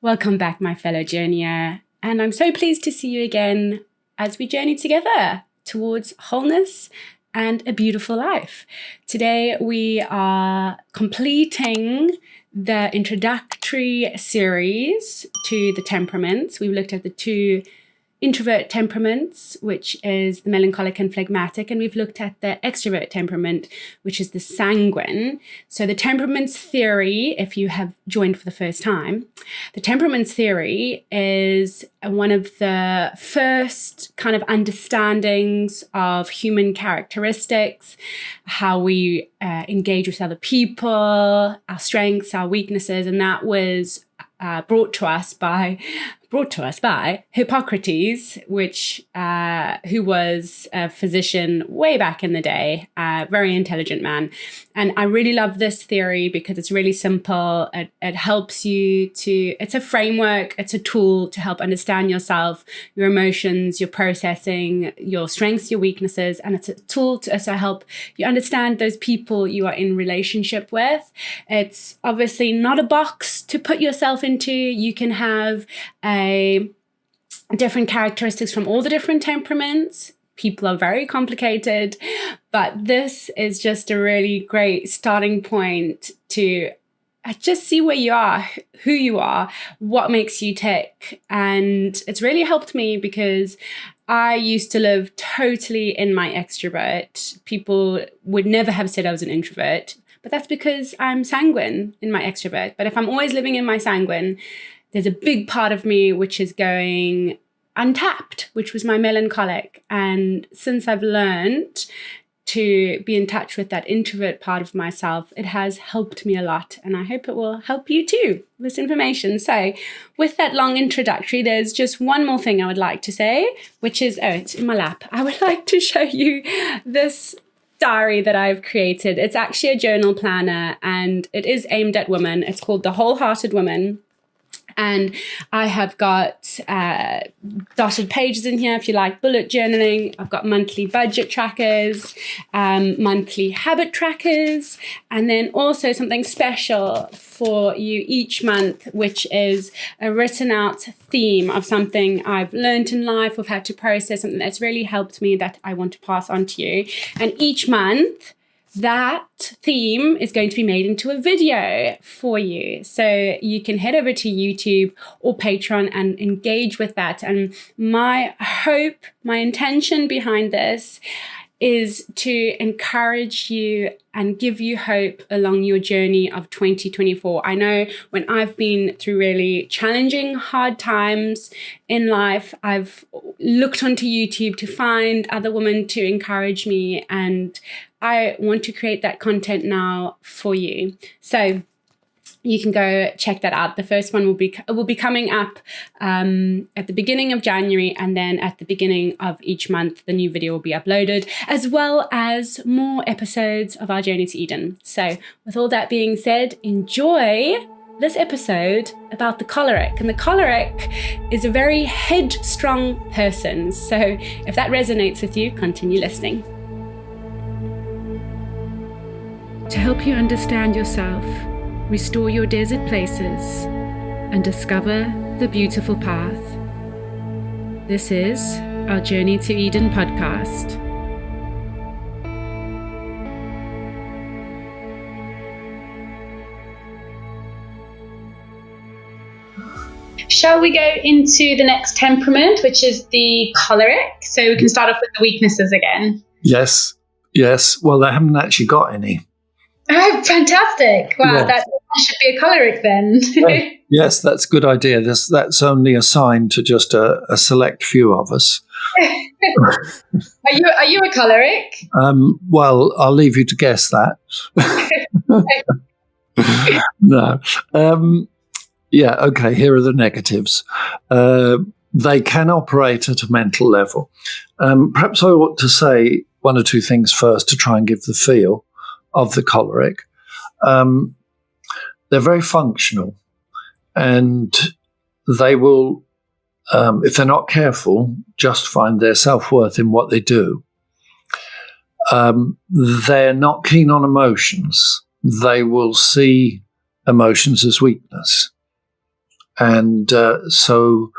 Welcome back, my fellow journeyer, and I'm so pleased to see you again as we journey together towards wholeness and a beautiful life. Today we are completing the introductory series to the temperaments. We've looked at the two introvert temperaments, which is the melancholic and phlegmatic, and we've looked at the extrovert temperament, which is the sanguine. So the temperaments theory, if you have joined for the first time, the temperaments theory is one of the first kind of understandings of human characteristics, how we engage with other people, our strengths, our weaknesses, and that was brought to us by Hippocrates, who was a physician way back in the day, a very intelligent man. And I really love this theory because it's really simple. It helps you it's a framework, it's a tool to help understand yourself, your emotions, your processing, your strengths, your weaknesses. And it's a tool to also help you understand those people you are in relationship with. It's obviously not a box to put yourself into. You can have different characteristics from all the different temperaments. People are very complicated, but this is just a really great starting point to just see where you are, who you are, what makes you tick. And it's really helped me because I used to live totally in my extrovert. People would never have said I was an introvert, but that's because I'm sanguine in my extrovert. But if I'm always living in my sanguine, there's a big part of me which is going untapped, which was my melancholic. And since I've learned to be in touch with that introvert part of myself, it has helped me a lot. And I hope it will help you too, this information. So with that long introductory, there's just one more thing I would like to say, which is, it's in my lap. I would like to show you this diary that I've created. It's actually a journal planner and it is aimed at women. It's called The Wholehearted Woman. And I have got dotted pages in here if you like bullet journaling. I've got monthly budget trackers, monthly habit trackers, and then also something special for you each month, which is a written out theme of something I've learned in life, I've had to process, something that's really helped me that I want to pass on to you. And each month, that theme is going to be made into a video for you. So you can head over to YouTube or Patreon and engage with that. And my hope, my intention behind this is to encourage you and give you hope along your journey of 2024. I know when I've been through really challenging, hard times in life, I've looked onto YouTube to find other women to encourage me, and I want to create that content now for you. So you can go check that out. The first one will be coming up at the beginning of January, and then at the beginning of each month, the new video will be uploaded, as well as more episodes of our Journey to Eden. So with all that being said, enjoy this episode about the choleric. And the choleric is a very headstrong person. So if that resonates with you, continue listening. To help you understand yourself, restore your desert places, and discover the beautiful path. This is our Journey to Eden podcast. Shall we go into the next temperament, which is the choleric? So we can start off with the weaknesses again. Yes. Well, I haven't actually got any. Oh, fantastic. Wow, yes. That should be a choleric then. Yes, that's a good idea. That's only assigned to just a select few of us. Are you a choleric? Well, I'll leave you to guess that. No. Yeah, okay, here are the negatives. They can operate at a mental level. Perhaps I ought to say one or two things first to try and give the feel of the choleric. They're very functional, and they will, if they're not careful, just find their self-worth in what they do. They're not keen on emotions. They will see emotions as weakness. And so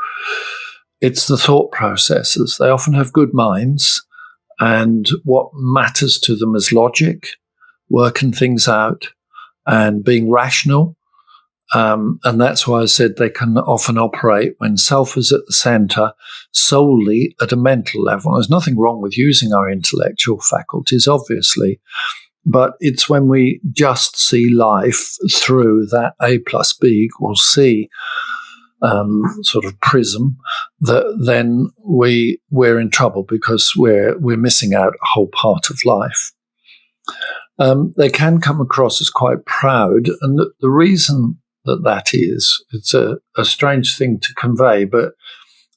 it's the thought processes. They often have good minds, and what matters to them is logic, working things out, and being rational. And that's why I said they can often operate when self is at the center solely at a mental level. There's nothing wrong with using our intellectual faculties, obviously, but it's when we just see life through that A plus B equals C sort of prism that then we're in trouble, because we're missing out a whole part of life. They can come across as quite proud, and the reason that is, it's a strange thing to convey, but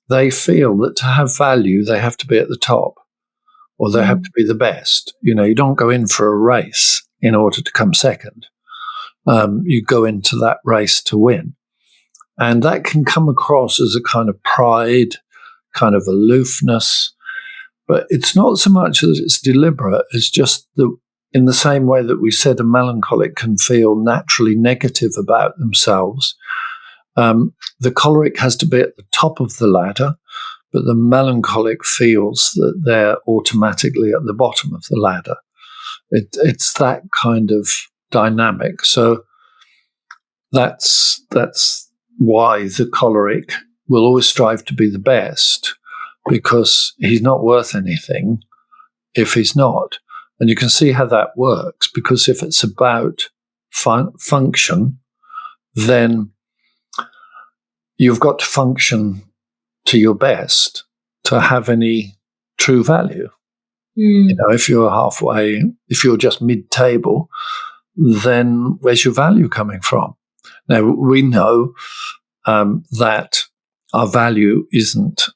they feel that to have value, they have to be at the top, or they have to be the best. You don't go in for a race in order to come second. You go into that race to win. And that can come across as a kind of pride, kind of aloofness, but it's not so much as it's deliberate. It's just in the same way that we said a melancholic can feel naturally negative about themselves, the choleric has to be at the top of the ladder, but the melancholic feels that they're automatically at the bottom of the ladder. It's that kind of dynamic. So that's why the choleric will always strive to be the best, because he's not worth anything if he's not. And you can see how that works, because if it's about function, then you've got to function to your best to have any true value. If you're halfway, if you're just mid-table, then where's your value coming from? Now, we know that our value isn't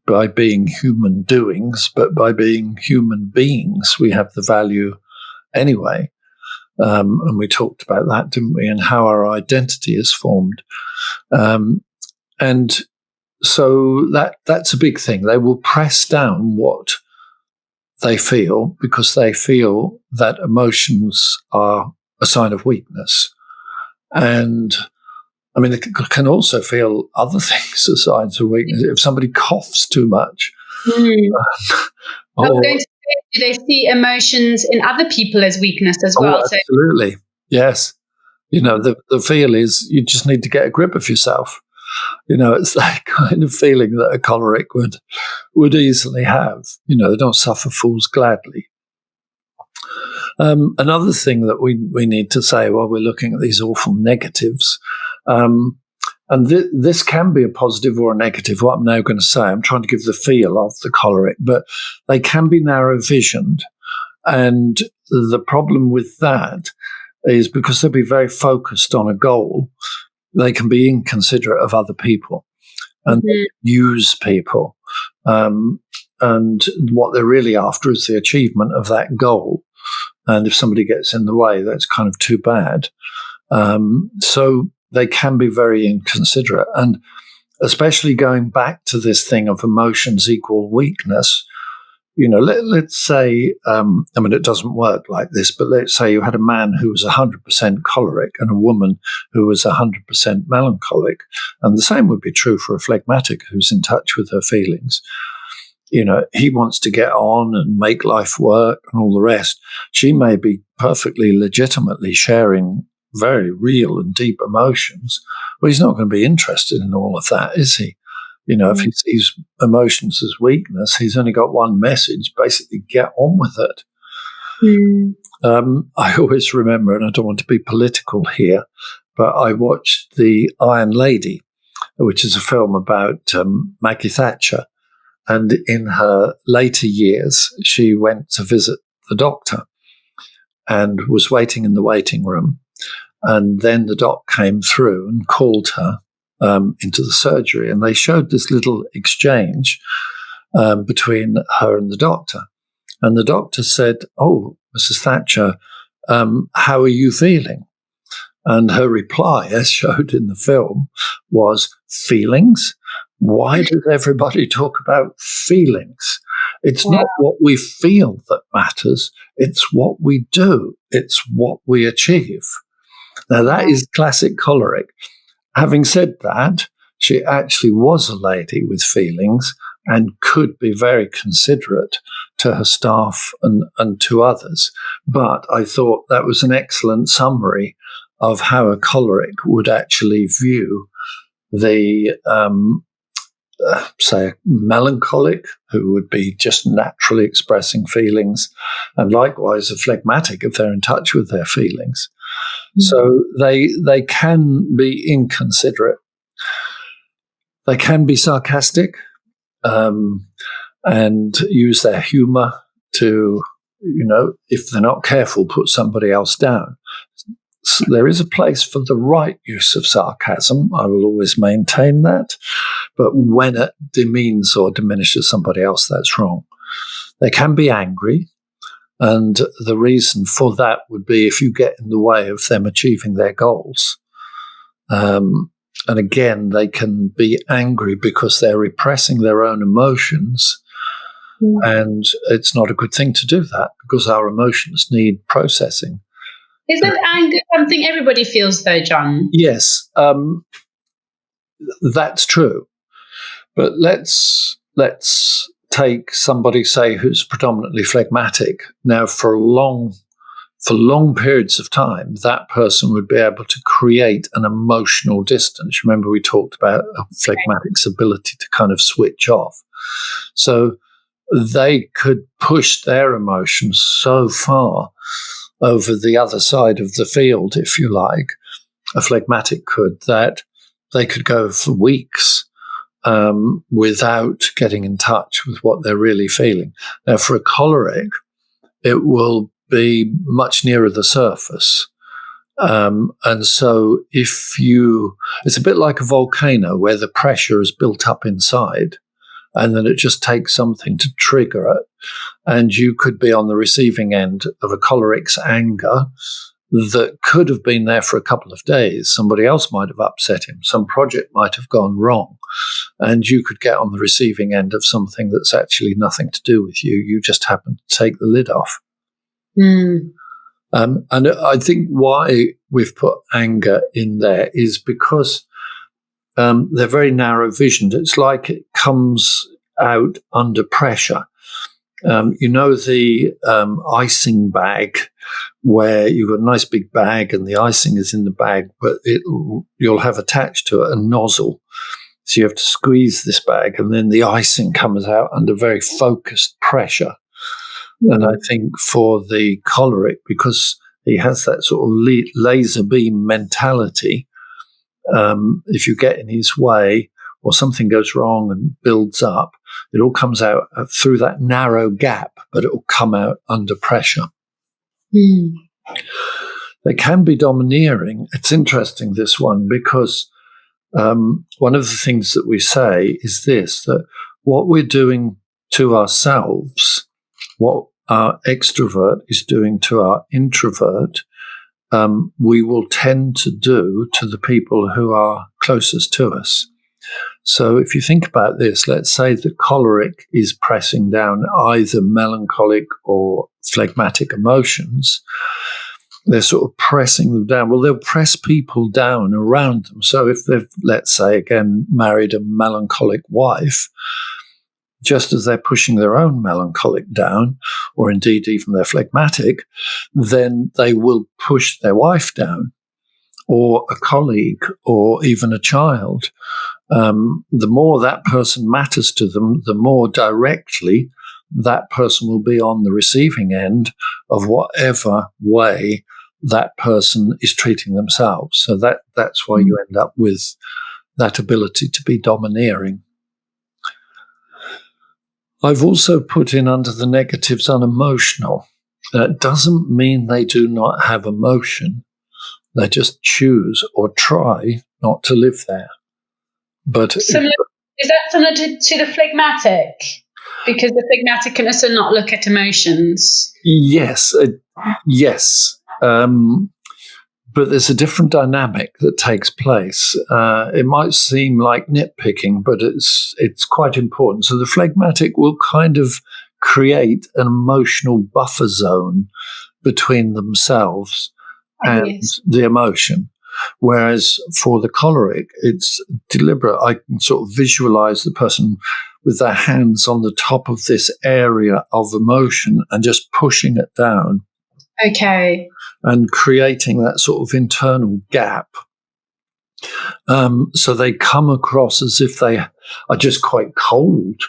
by being human doings, but by being human beings. We have the value anyway. And we talked about that, didn't we? And how our identity is formed. And so that's a big thing. They will press down what they feel, because they feel that emotions are a sign of weakness. And I mean, they can also feel other things as signs of weakness. If somebody coughs too much. I was going to say, do they see emotions in other people as weakness as well? Absolutely. Yes. The feel is you just need to get a grip of yourself. It's that kind of feeling that a choleric would easily have. They don't suffer fools gladly. Another thing that we need to say while we're looking at these awful negatives, and this can be a positive or a negative. What I'm now going to say, I'm trying to give the feel of the choleric, but they can be narrow-visioned. And the problem with that is because they'll be very focused on a goal, they can be inconsiderate of other people and use people. And what they're really after is the achievement of that goal. And if somebody gets in the way, that's kind of too bad. So they can be very inconsiderate. And especially going back to this thing of emotions equal weakness, let's say, it doesn't work like this, but let's say you had a man who was 100% choleric and a woman who was 100% melancholic. And the same would be true for a phlegmatic who's in touch with her feelings. He wants to get on and make life work and all the rest. She may be perfectly legitimately sharing very real and deep emotions. Well, he's not going to be interested in all of that, is he? If he sees emotions as weakness, he's only got one message, basically get on with it. I always remember, and I don't want to be political here, but I watched The Iron Lady, which is a film about Maggie Thatcher. And in her later years, she went to visit the doctor and was waiting in the waiting room. And then the doc came through and called her into the surgery. And they showed this little exchange between her and the doctor. And the doctor said, "Oh, Mrs. Thatcher, how are you feeling?" And her reply, as showed in the film, was, "Feelings? Why does everybody talk about feelings? It's not what we feel that matters. It's what we do. It's what we achieve." Now, that is classic choleric. Having said that, she actually was a lady with feelings and could be very considerate to her staff and to others. But I thought that was an excellent summary of how a choleric would actually view the, say, a melancholic, who would be just naturally expressing feelings, and likewise a phlegmatic if they're in touch with their feelings. Mm-hmm. So they can be inconsiderate. They can be sarcastic and use their humor to, if they're not careful, put somebody else down. So there is a place for the right use of sarcasm. I will always maintain that. But when it demeans or diminishes somebody else, that's wrong. They can be angry. And the reason for that would be if you get in the way of them achieving their goals. And again, they can be angry because they're repressing their own emotions. And it's not a good thing to do that because our emotions need processing. Isn't anger something everybody feels, though, John? Yes, that's true. But let's take somebody, say, who's predominantly phlegmatic. Now, for long periods of time, that person would be able to create an emotional distance. Remember, we talked about a phlegmatic's ability to kind of switch off. So they could push their emotions so far over the other side of the field, if you like, a phlegmatic could, that they could go for weeks without getting in touch with what they're really feeling. Now, for a choleric, it will be much nearer the surface. And so it's a bit like a volcano where the pressure is built up inside and then it just takes something to trigger it. And you could be on the receiving end of a choleric's anger that could have been there for a couple of days. Somebody else might have upset him. Some project might have gone wrong. And you could get on the receiving end of something that's actually nothing to do with you. You just happen to take the lid off. And I think why we've put anger in there is because they're very narrow visioned. It's like it comes out under pressure. The icing bag where you've got a nice big bag and the icing is in the bag, but you'll have attached to it a nozzle. So you have to squeeze this bag and then the icing comes out under very focused pressure. And I think for the choleric, because he has that sort of laser beam mentality, if you get in his way or something goes wrong and builds up, it all comes out through that narrow gap, but it will come out under pressure. They can be domineering. It's interesting, this one, because one of the things that we say is this, that what we're doing to ourselves, what our extrovert is doing to our introvert, we will tend to do to the people who are closest to us. So if you think about this, let's say the choleric is pressing down either melancholic or phlegmatic emotions. They're sort of pressing them down. Well, they'll press people down around them. So if they've, let's say, again, married a melancholic wife, just as they're pushing their own melancholic down, or indeed even their phlegmatic, then they will push their wife down, or a colleague, or even a child. The more that person matters to them, the more directly that person will be on the receiving end of whatever way that person is treating themselves. So that's why you end up with that ability to be domineering. I've also put in under the negatives unemotional. That doesn't mean they do not have emotion. They just choose or try not to live there. But is that similar to the phlegmatic? Because the phlegmatic can also not look at emotions. Yes. But there's a different dynamic that takes place. It might seem like nitpicking, but it's quite important. So the phlegmatic will kind of create an emotional buffer zone between themselves and the emotion. Whereas for the choleric, it's deliberate. I can sort of visualize the person with their hands on the top of this area of emotion and just pushing it down. Okay. And creating that sort of internal gap. So they come across as if they are just quite cold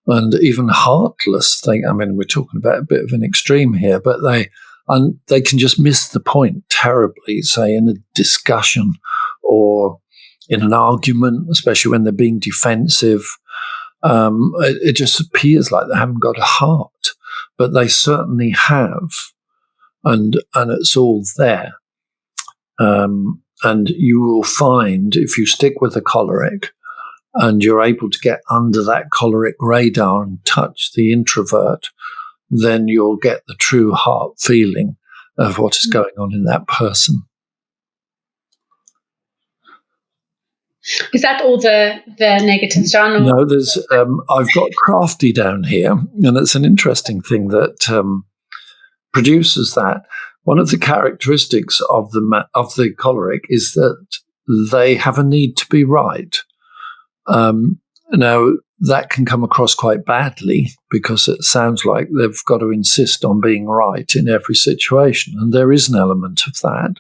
and even heartless. We're talking about a bit of an extreme here, but they can just miss the point terribly, say, in a discussion or in an argument, especially when they're being defensive. It just appears like they haven't got a heart, but they certainly have, and it's all there. And you will find, if you stick with a choleric and you're able to get under that choleric radar and touch the introvert, then you'll get the true heart feeling of what is going on in that person. Is that all the negatives, John? No, there's. I've got crafty down here, and it's an interesting thing that produces that. One of the characteristics of the choleric is that they have a need to be right. Now, that can come across quite badly because it sounds like they've got to insist on being right in every situation, and there is an element of that.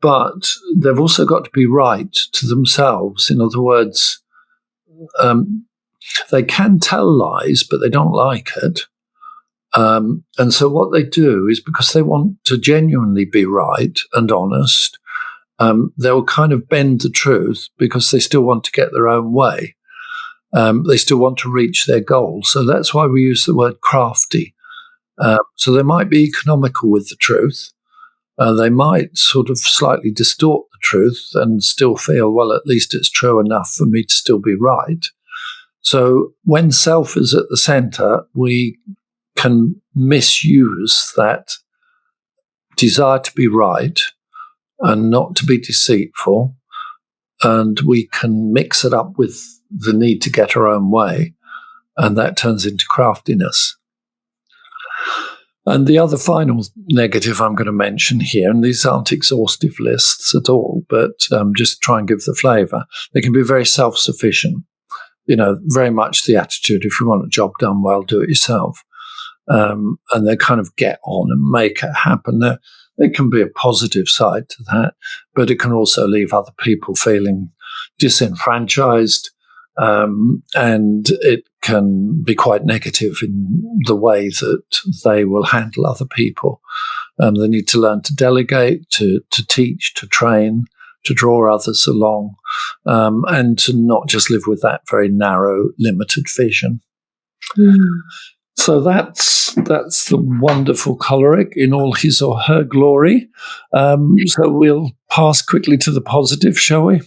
But they've also got to be right to themselves. In other words, they can tell lies, but they don't like it. And so what they do is, because they want to genuinely be right and honest, they'll kind of bend the truth because they still want to get their own way. They still want to reach their goal. So that's why we use the word crafty. So they might be economical with the truth. They might sort of slightly distort the truth and still feel, well, at least it's true enough for me to still be right. So when self is at the center, we can misuse that desire to be right and not to be deceitful, and we can mix it up with the need to get our own way, and that turns into craftiness. And the other final negative I'm going to mention here, and these aren't exhaustive lists at all, but just try and give the flavor. They can be very self-sufficient, very much the attitude, if you want a job done well, do it yourself. And they kind of get on and make it happen. There can be a positive side to that, but it can also leave other people feeling disenfranchised, and it can be quite negative in the way that they will handle other people. They need to learn to delegate, to teach, to train, to draw others along, and to not just live with that very narrow, limited vision. Mm. So that's the wonderful choleric in all his or her glory. So we'll pass quickly to the positive, shall we?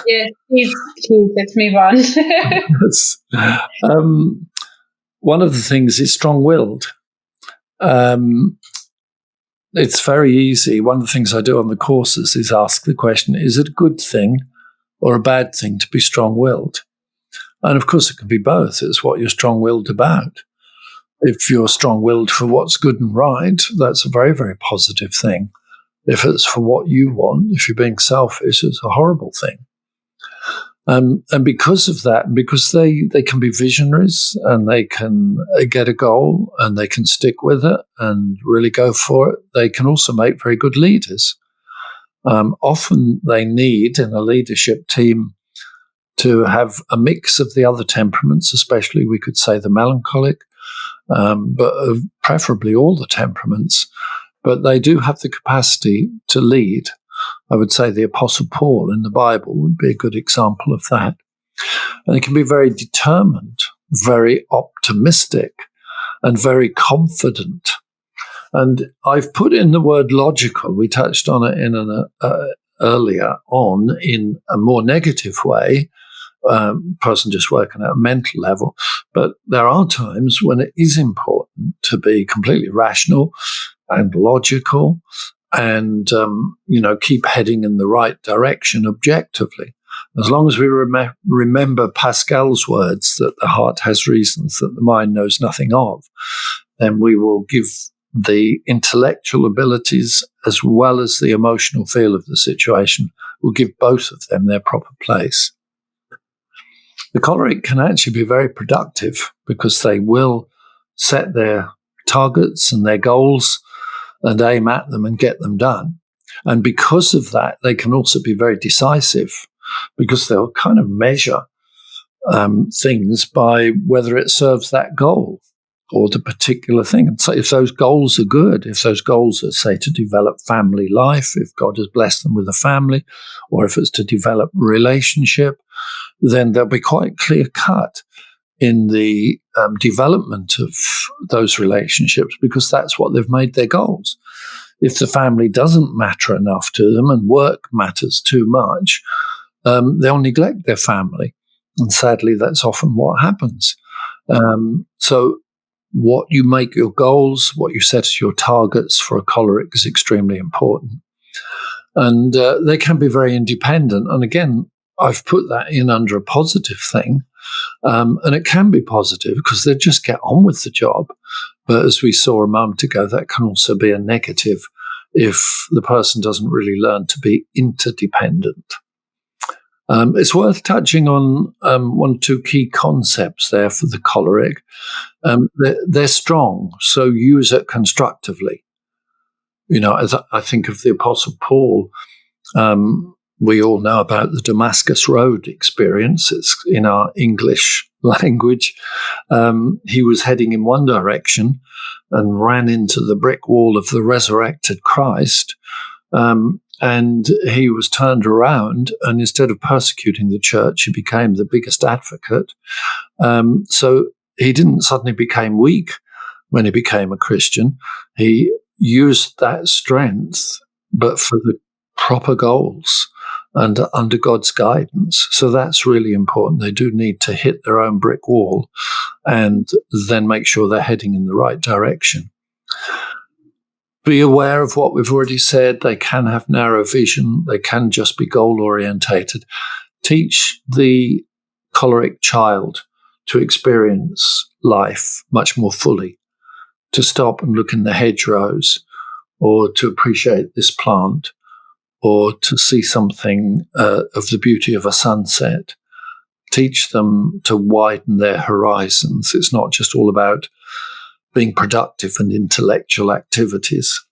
Yes, please, let's move on. Yes. One of the things is strong-willed. It's very easy. One of the things I do on the courses is ask the question, is it a good thing or a bad thing to be strong-willed? And of course it can be both. It's what you're strong-willed about. If you're strong-willed for what's good and right, that's a very, very positive thing. If it's for what you want, if you're being selfish, it's a horrible thing. And because of that, because they can be visionaries and they can get a goal and they can stick with it and really go for it, they can also make very good leaders. Often they need, in a leadership team, to have a mix of the other temperaments, especially we could say the melancholic, but preferably all the temperaments. But they do have the capacity to lead. I would say the Apostle Paul in the Bible would be a good example of that. And they can be very determined, very optimistic, and very confident. And I've put in the word logical. We touched on it in earlier on in a more negative way. Person just working at a mental level. But there are times when it is important to be completely rational and logical and, keep heading in the right direction objectively. As long as we remember Pascal's words that the heart has reasons that the mind knows nothing of, then we will give the intellectual abilities as well as the emotional feel of the situation will give both of them their proper place. The choleric can actually be very productive because they will set their targets and their goals and aim at them and get them done. And because of that, they can also be very decisive because they'll kind of measure things by whether it serves that goal or the particular thing. And so if those goals are good, if those goals are, say, to develop family life, if God has blessed them with a family, or if it's to develop relationship, then they'll be quite clear cut in the development of those relationships because that's what they've made their goals. If the family doesn't matter enough to them and work matters too much, they'll neglect their family. And sadly, that's often what happens. So what you make your goals, what you set as your targets for a choleric is extremely important. And they can be very independent. And again, I've put that in under a positive thing. And it can be positive because they just get on with the job. But as we saw a moment ago, that can also be a negative if the person doesn't really learn to be interdependent. It's worth touching on one or two key concepts there for the choleric. They're strong, so use it constructively. As I think of the Apostle Paul, we all know about the Damascus Road experience. It's in our English language. He was heading in one direction and ran into the brick wall of the resurrected Christ. And he was turned around, and instead of persecuting the church, he became the biggest advocate. So he didn't suddenly become weak when he became a Christian. He used that strength, but for the proper goals and under God's guidance. So that's really important. They do need to hit their own brick wall and then make sure they're heading in the right direction. Be aware of what we've already said. They can have narrow vision. They can just be goal-orientated. Teach the choleric child to experience life much more fully, to stop and look in the hedgerows, or to appreciate this plant, or to see something of the beauty of a sunset. Teach them to widen their horizons. It's not just all about being productive and intellectual activities.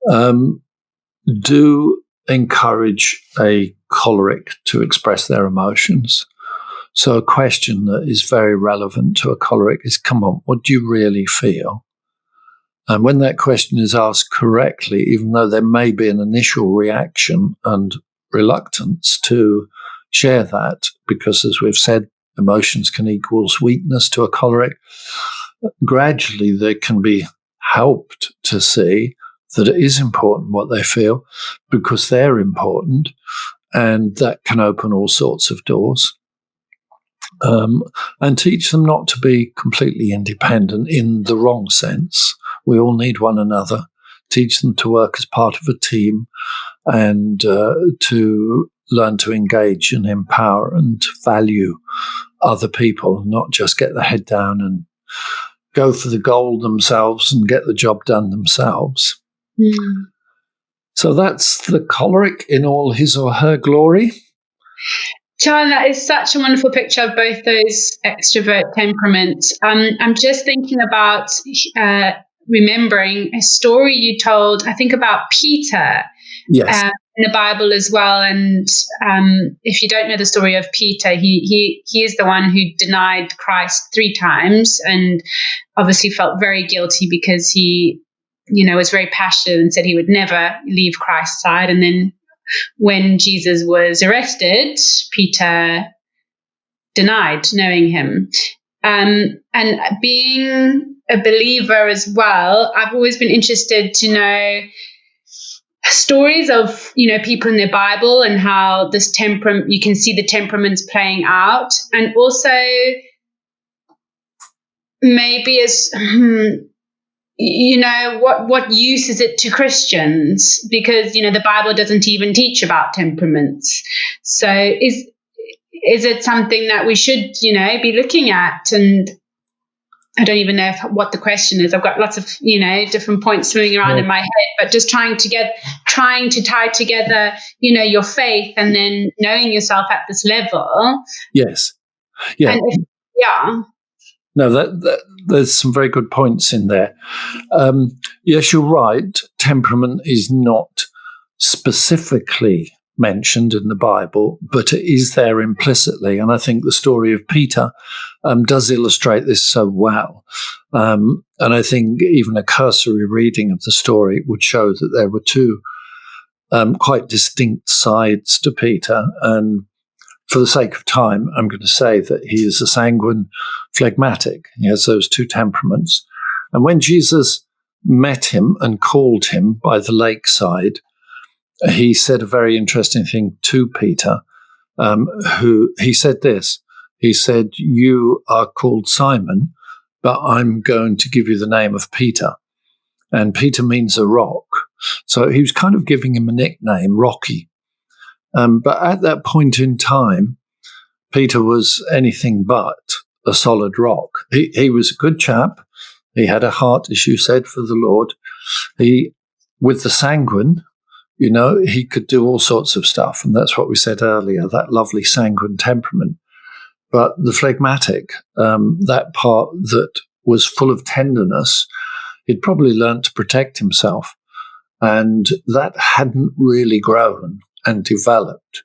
Do encourage a choleric to express their emotions. So a question that is very relevant to a choleric is, come on, what do you really feel? And when that question is asked correctly, even though there may be an initial reaction and reluctance to share that, because as we've said, emotions can equal weakness to a choleric, gradually they can be helped to see that it is important what they feel because they're important, and that can open all sorts of doors. And teach them not to be completely independent in the wrong sense. We all need one another. Teach them to work as part of a team and to learn to engage and empower and value other people, not just get their head down and go for the goal themselves and get the job done themselves. Mm. So that's the choleric in all his or her glory. John, that is such a wonderful picture of both those extrovert temperaments. I'm just thinking about remembering a story you told, I think, about Peter. Yes. In the Bible as well. And if you don't know the story of Peter, he is the one who denied Christ 3 times and obviously felt very guilty because he, was very passionate and said he would never leave Christ's side. And then when Jesus was arrested, Peter denied knowing him. And being a believer as well, I've always been interested to know stories of, people in the Bible and how this temperament, you can see the temperaments playing out. And also maybe as, what use is it to Christians? Because, the Bible doesn't even teach about temperaments. So is it something that we should, be looking at? And I don't even know what the question is. I've got lots of, different points swimming around in my head, but just trying to tie together, your faith and then knowing yourself at this level. Yes. Yeah. No, that there's some very good points in there. Yes, you're right. Temperament is not specifically mentioned in the Bible, but it is there implicitly. And I think the story of Peter does illustrate this so well. And I think even a cursory reading of the story would show that there were two quite distinct sides to Peter. And for the sake of time, I'm going to say that he is a sanguine phlegmatic. He has those two temperaments. And when Jesus met him and called him by the lakeside, he said a very interesting thing to Peter, who he said this. He said, "You are called Simon, but I'm going to give you the name of Peter." And Peter means a rock. So he was kind of giving him a nickname, Rocky. But at that point in time, Peter was anything but a solid rock. He was a good chap. He had a heart, as you said, for the Lord. With the sanguine, he could do all sorts of stuff. And that's what we said earlier, that lovely sanguine temperament. But the phlegmatic, that part that was full of tenderness, he'd probably learned to protect himself. And that hadn't really grown and developed.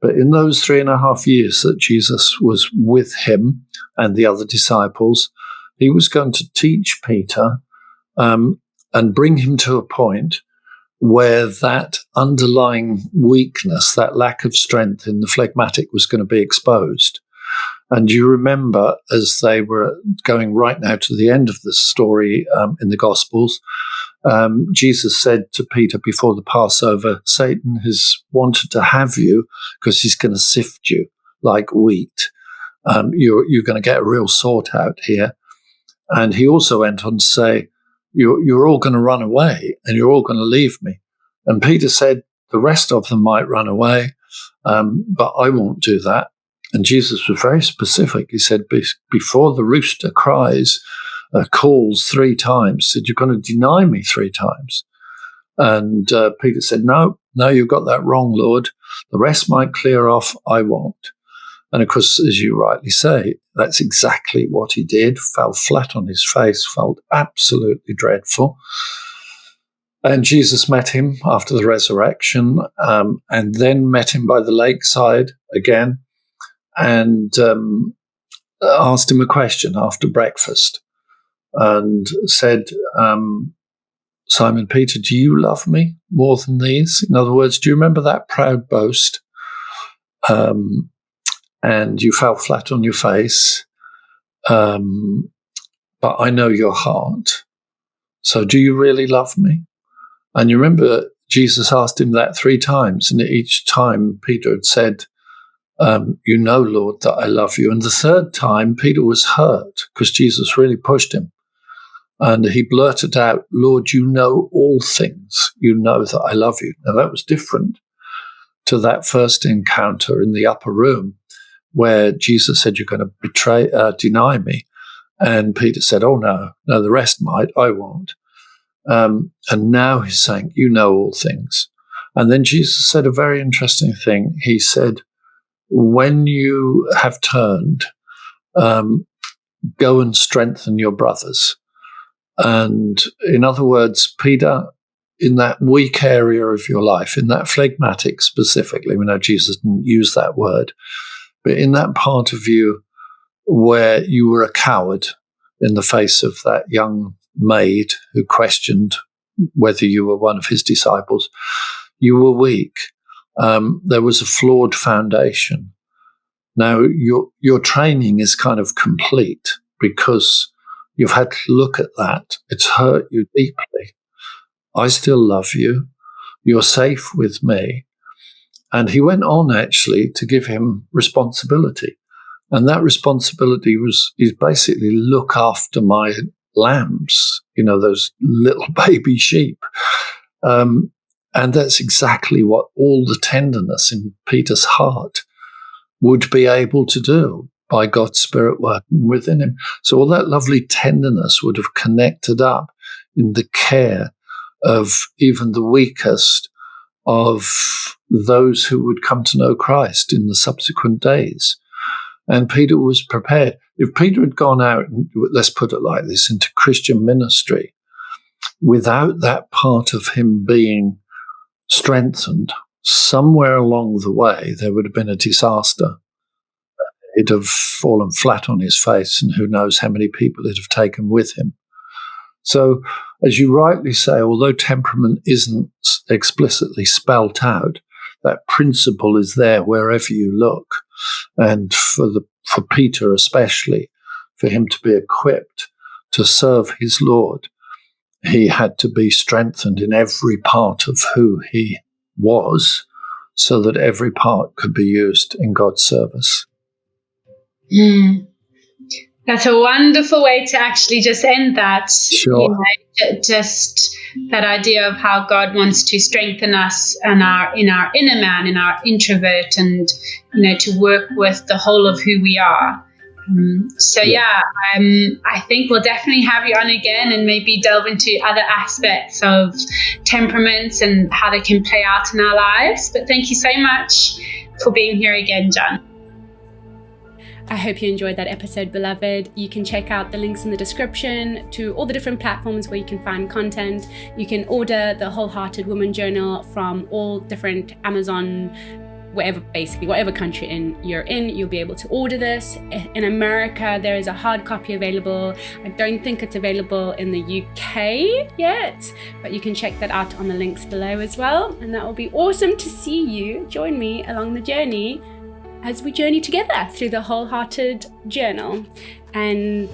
But in those 3.5 years that Jesus was with him and the other disciples, he was going to teach Peter and bring him to a point where that underlying weakness, that lack of strength in the phlegmatic was going to be exposed. And you remember, as they were going right now to the end of the story in the Gospels, Jesus said to Peter before the Passover, "Satan has wanted to have you because he's going to sift you like wheat. You're going to get a real sort out here." And he also went on to say, you're all going to run away and you're all going to leave me. And Peter said, the rest of them might run away, but I won't do that. And Jesus was very specific. He said, before the rooster calls 3 times, said, you're going to deny me 3 times. And Peter said, no, you've got that wrong, Lord. The rest might clear off, I won't. And of course, as you rightly say, that's exactly what he did, fell flat on his face, felt absolutely dreadful. And Jesus met him after the resurrection, and then met him by the lakeside again, and asked him a question after breakfast and said, Simon Peter, do you love me more than these? In other words, do you remember that proud boast? And you fell flat on your face, but I know your heart. So do you really love me? And you remember Jesus asked him that 3 times, and each time Peter had said, you know, Lord, that I love you. And the 3rd time, Peter was hurt because Jesus really pushed him. And he blurted out, Lord, you know all things. You know that I love you. Now, that was different to that first encounter in the upper room where Jesus said, you're going to deny me. And Peter said, oh, no, the rest might, I won't. And now he's saying, you know all things. And then Jesus said a very interesting thing. He said, when you have turned, go and strengthen your brothers. And in other words, Peter, in that weak area of your life, in that phlegmatic specifically, we know Jesus didn't use that word, but in that part of you where you were a coward in the face of that young maid who questioned whether you were one of his disciples, you were weak. There was a flawed foundation. Now, your training is kind of complete because you've had to look at that. It's hurt you deeply. I still love you. You're safe with me. And he went on actually to give him responsibility. And that responsibility is basically look after my lambs, those little baby sheep. And that's exactly what all the tenderness in Peter's heart would be able to do. by God's Spirit working within him. So all that lovely tenderness would have connected up in the care of even the weakest of those who would come to know Christ in the subsequent days. And Peter was prepared. If Peter had gone out, let's put it like this, into Christian ministry, without that part of him being strengthened, somewhere along the way, there would have been a disaster. He'd have fallen flat on his face, and who knows how many people he'd have taken with him. So, as you rightly say, although temperament isn't explicitly spelt out, that principle is there wherever you look. And for Peter especially, for him to be equipped to serve his Lord, he had to be strengthened in every part of who he was, so that every part could be used in God's service. That's a wonderful way to actually just end that. Sure. Just that idea of how God wants to strengthen us and in our inner man, in our introvert, and to work with the whole of who we are. I think we'll definitely have you on again and maybe delve into other aspects of temperaments and how they can play out in our lives. But thank you so much for being here again, John. I hope you enjoyed that episode, beloved. You can check out the links in the description to all the different platforms where you can find content. You can order the Wholehearted Woman Journal from all different Amazon, whatever country you're in, you'll be able to order this. In America, there is a hard copy available. I don't think it's available in the UK yet, but you can check that out on the links below as well. And that will be awesome to see you join me along the journey as we journey together through the Wholehearted Journal. And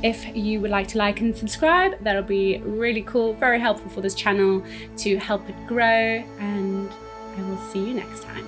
if you would like to like and subscribe, that'll be really cool, very helpful for this channel to help it grow. And I will see you next time.